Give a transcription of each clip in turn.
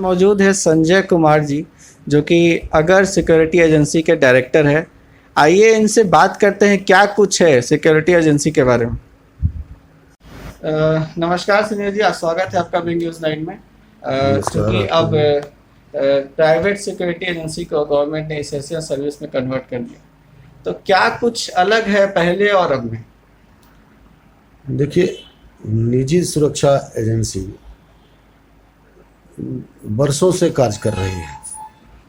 मौजूद है संजय कुमार जी, जो कि अगर सिक्योरिटी एजेंसी के डायरेक्टर है। आइए इनसे बात करते हैं क्या कुछ है सिक्योरिटी एजेंसी के बारे में। नमस्कार संजय जी, स्वागत है आपका बिग न्यूज़ 9 में। नमस्कार क्योंकि आपको अब भी। प्राइवेट सिक्योरिटी एजेंसी को गवर्नमेंट ने एसेंशियल सर्विस में कन्वर्ट कर दिया, तो क्या कुछ अलग है पहले और अब में? देखिए, निजी सुरक्षा एजेंसी बरसों से कार्य कर रही है।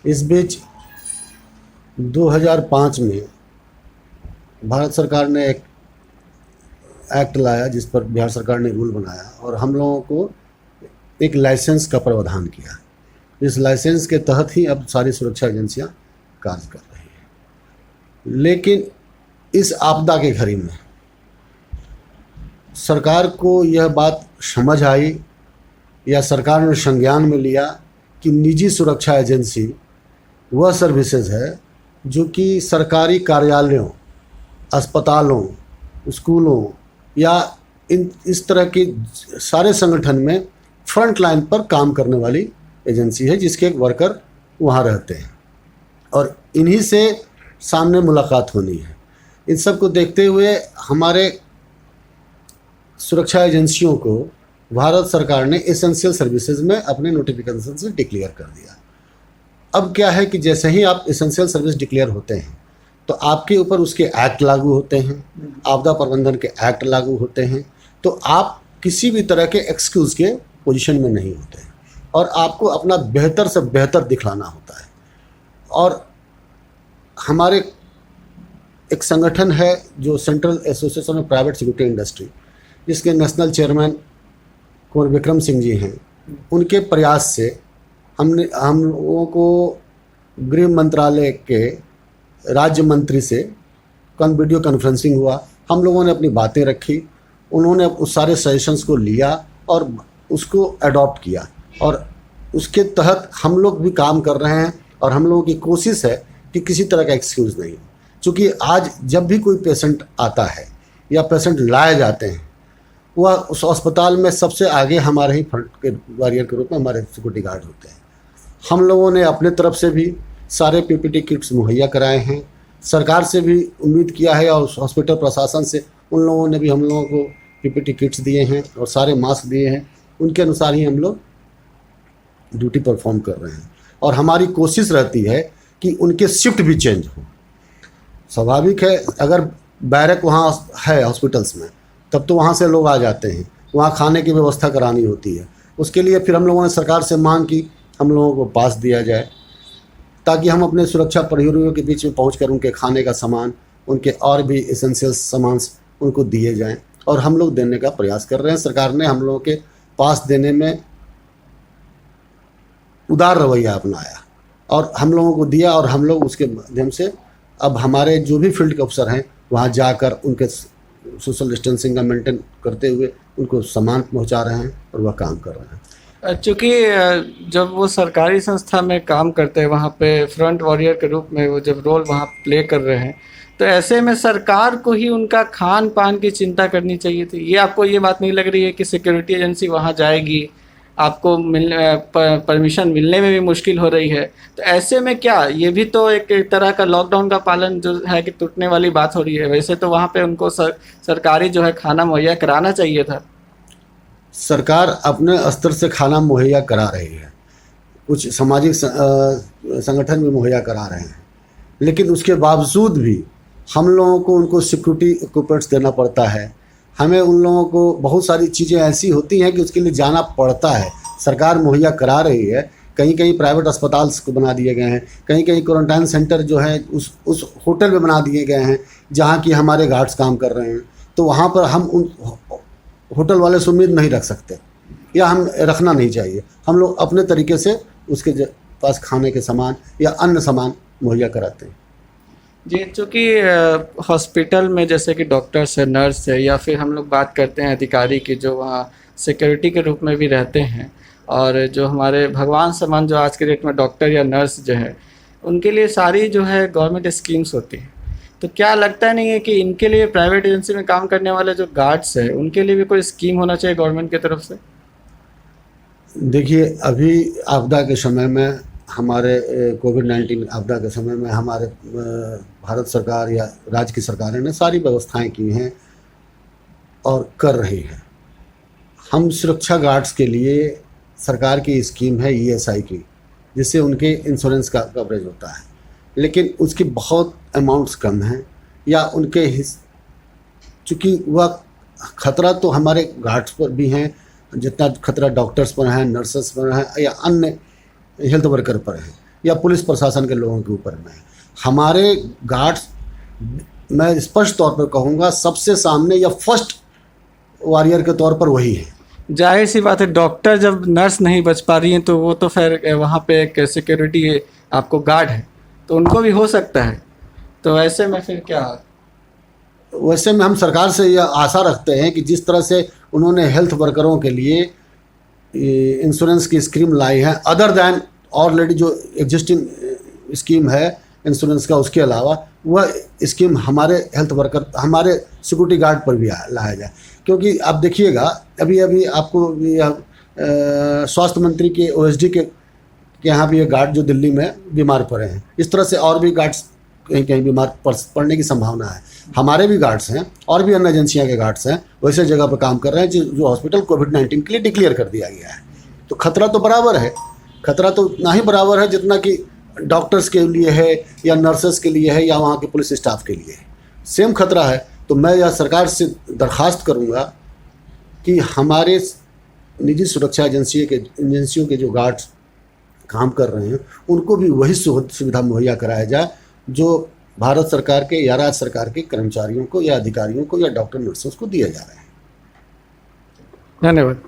इस बीच 2005 में भारत सरकार ने एक एक्ट लाया जिस पर बिहार सरकार ने रूल बनाया और हम लोगों को एक लाइसेंस का प्रावधान किया। इस लाइसेंस के तहत ही अब सारी सुरक्षा एजेंसियां कार्य कर रही हैं। लेकिन इस आपदा के घड़ी में सरकार को यह बात समझ आई या सरकार ने संज्ञान में लिया कि निजी सुरक्षा एजेंसी वह सर्विसेज है जो कि सरकारी कार्यालयों, अस्पतालों, स्कूलों या इस तरह के सारे संगठन में फ्रंट लाइन पर काम करने वाली एजेंसी है, जिसके वर्कर वहाँ रहते हैं और इन्हीं से सामने मुलाकात होनी है। इन सब को देखते हुए हमारे सुरक्षा एजेंसियों को भारत सरकार ने एसेंशियल सर्विसेज में अपने नोटिफिकेशन से डिक्लेयर कर दिया। अब क्या है कि जैसे ही आप एसेंशियल सर्विस डिक्लेयर होते हैं तो आपके ऊपर उसके एक्ट लागू होते हैं, आपदा प्रबंधन के एक्ट लागू होते हैं, तो आप किसी भी तरह के एक्सक्यूज़ के पोजीशन में नहीं होते हैं और आपको अपना बेहतर से बेहतर दिखलाना होता है। और हमारे एक संगठन है जो central association of private security industry, जिसके नेशनल चेयरमैन कुंवर विक्रम सिंह जी हैं। उनके प्रयास से हम लोगों को गृह मंत्रालय के राज्य मंत्री से वीडियो कॉन्फ्रेंसिंग हुआ। हम लोगों ने अपनी बातें रखी, उन्होंने उस सारे सजेशंस को लिया और उसको अडॉप्ट किया और उसके तहत हम लोग भी काम कर रहे हैं और हम लोगों की कोशिश है कि किसी तरह का एक्सक्यूज़ नहीं हो। चूँकि आज जब भी कोई पेशेंट आता है या पेशेंट लाए जाते हैं, वह उस अस्पताल में सबसे आगे हमारे ही फ्रंट के वॉरियर के रूप में हमारे सिक्योरिटी गार्ड होते हैं। हम लोगों ने अपने तरफ से भी सारे पीपीटी किट्स मुहैया कराए हैं, सरकार से भी उम्मीद किया है और हॉस्पिटल प्रशासन से उन लोगों ने भी हम लोगों को पीपीटी किट्स दिए हैं और सारे मास्क दिए हैं। उनके अनुसार ही हम लोग ड्यूटी परफॉर्म कर रहे हैं और हमारी कोशिश रहती है कि उनके शिफ्ट भी चेंज हो। स्वाभाविक है, अगर बैरक वहाँ है हॉस्पिटल्स में तब तो वहाँ से लोग आ जाते हैं, वहाँ खाने की व्यवस्था करानी होती है। उसके लिए फिर हम लोगों ने सरकार से मांग की हम लोगों को पास दिया जाए ताकि हम अपने सुरक्षा प्रहरियों के बीच में पहुंचकर उनके खाने का सामान, उनके और भी एसेंशियल सामान उनको दिए जाएं और हम लोग देने का प्रयास कर रहे हैं। सरकार ने हम लोगों के पास देने में उदार रवैया अपनाया और हम लोगों को दिया और हम लोग उसके माध्यम से अब हमारे जो भी फील्ड के अफसर हैं वहाँ जाकर उनके सोशल डिस्टेंसिंग का मेंटेन करते हुए उनको सामान पहुँचा रहे हैं और वह काम कर रहे हैं। चूँकि जब वो सरकारी संस्था में काम करते हैं, वहाँ पे फ्रंट वॉरियर के रूप में वो जब रोल वहाँ प्ले कर रहे हैं, तो ऐसे में सरकार को ही उनका खान पान की चिंता करनी चाहिए थी। ये आपको ये बात नहीं लग रही है कि सिक्योरिटी एजेंसी वहाँ जाएगी, आपको परमिशन मिलने में भी मुश्किल हो रही है? तो ऐसे में क्या ये भी तो एक तरह का लॉकडाउन का पालन जो है कि टूटने वाली बात हो रही है। वैसे तो वहाँ पे उनको सरकारी जो है खाना मुहैया कराना चाहिए था। सरकार अपने स्तर से खाना मुहैया करा रही है, कुछ सामाजिक संगठन भी मुहैया करा रहे हैं, लेकिन उसके बावजूद भी हम लोगों को उनको सिक्योरिटी इक्विपमेंट्स देना पड़ता है। हमें उन लोगों को बहुत सारी चीज़ें ऐसी होती हैं कि उसके लिए जाना पड़ता है। सरकार मुहैया करा रही है, कहीं कहीं प्राइवेट अस्पताल को बना दिए गए हैं, कहीं कहीं क्वारंटाइन सेंटर जो है उस होटल में बना दिए गए हैं जहाँ की हमारे गार्ड्स काम कर रहे हैं। तो वहाँ पर हम उन होटल वाले से उम्मीद नहीं रख सकते या हम रखना नहीं चाहिए। हम लोग अपने तरीके से उसके पास खाने के सामान या अन्य सामान मुहैया कराते हैं। जी, चूँकि हॉस्पिटल में जैसे कि डॉक्टर्स है, नर्स है, या फिर हम लोग बात करते हैं अधिकारी की जो वहाँ सिक्योरिटी के रूप में भी रहते हैं, और जो हमारे भगवान समान जो आज के डेट में डॉक्टर या नर्स जो है, उनके लिए सारी जो है गवर्नमेंट स्कीम्स होती हैं। तो क्या लगता नहीं है कि इनके लिए प्राइवेट एजेंसी में काम करने वाले जो गार्ड्स हैं उनके लिए भी कोई स्कीम होना चाहिए गवर्नमेंट की तरफ से? देखिए, अभी आपदा के समय में हमारे कोविड-19 आपदा के समय में हमारे भारत सरकार या राज्य की सरकारें ने सारी व्यवस्थाएं की हैं और कर रही है। हम सुरक्षा गार्ड्स के लिए सरकार की स्कीम है ईएसआई की, जिससे उनके इंश्योरेंस का कवरेज होता है, लेकिन उसकी बहुत अमाउंट्स कम हैं या उनके चूँकि वह खतरा तो हमारे गार्ड्स पर भी हैं जितना खतरा डॉक्टर्स पर है, नर्सेस पर है या अन्य हेल्थ वर्कर पर है या पुलिस प्रशासन के लोगों के ऊपर में है। हमारे गार्ड्स, मैं स्पष्ट तौर पर कहूँगा, सबसे सामने या फर्स्ट वॉरियर के तौर पर वही है। जाहिर सी बात है, डॉक्टर जब नर्स नहीं बच पा रही हैं तो वो तो फिर वहाँ पे एक सिक्योरिटी आपको गार्ड है, तो उनको भी हो सकता है। तो ऐसे में फिर क्या? वैसे में हम सरकार से यह आशा रखते हैं कि जिस तरह से उन्होंने हेल्थ वर्करों के लिए इंश्योरेंस की स्कीम लाई है, अदर दैन ऑलरेडी जो एग्जिस्टिंग स्कीम है इंश्योरेंस का, उसके अलावा वह स्कीम हमारे हेल्थ वर्कर, हमारे सिक्योरिटी गार्ड पर भी लाया जाए। क्योंकि आप देखिएगा, अभी अभी आपको स्वास्थ्य मंत्री के ओएसडी के यहाँ भी ये गार्ड जो दिल्ली में बीमार पड़े हैं, इस तरह से और भी गार्ड्स कहीं कहीं बीमार पड़ने की संभावना है। हमारे भी गार्ड्स हैं और भी अन्य एजेंसियां के गार्ड्स हैं, वैसे जगह पर काम कर रहे हैं जो हॉस्पिटल कोविड-19 के लिए डिक्लेयर कर दिया गया है। तो खतरा तो बराबर है, खतरा तो उतना ही बराबर है जितना कि डॉक्टर्स के लिए है या नर्सेस के लिए है या वहाँ के पुलिस स्टाफ के लिए है, सेम खतरा है। तो मैं यह सरकार से दरख्वास्त करूँगा कि हमारे निजी सुरक्षा एजेंसियों के जो गार्ड्स काम कर रहे हैं उनको भी वही सुविधा मुहैया कराया जाए जो भारत सरकार के या राज्य सरकार के कर्मचारियों को या अधिकारियों को या डॉक्टर नर्सों को दिए जा रहे हैं। धन्यवाद।